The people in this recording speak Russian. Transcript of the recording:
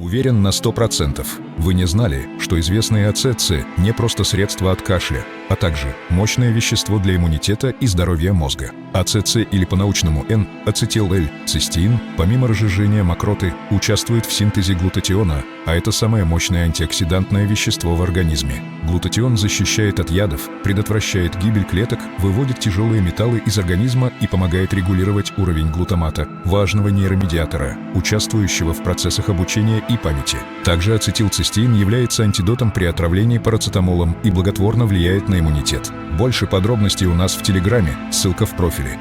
Уверен на 100%. Вы не знали, что известные ацетцы не просто средство от кашля, а также мощное вещество для иммунитета и здоровья мозга. АЦЦ или по-научному N-ацетил-L-цистеин, помимо разжижения мокроты, участвует в синтезе глутатиона, а это самое мощное антиоксидантное вещество в организме. Глутатион защищает от ядов, предотвращает гибель клеток, выводит тяжелые металлы из организма и помогает регулировать уровень глутамата, важного нейромедиатора, участвующего в процессах обучения и памяти. Также ацетилцистеин является антидотом при отравлении парацетамолом и благотворно влияет на иммунитет. Больше подробностей у нас в Телеграме, ссылка в профиле.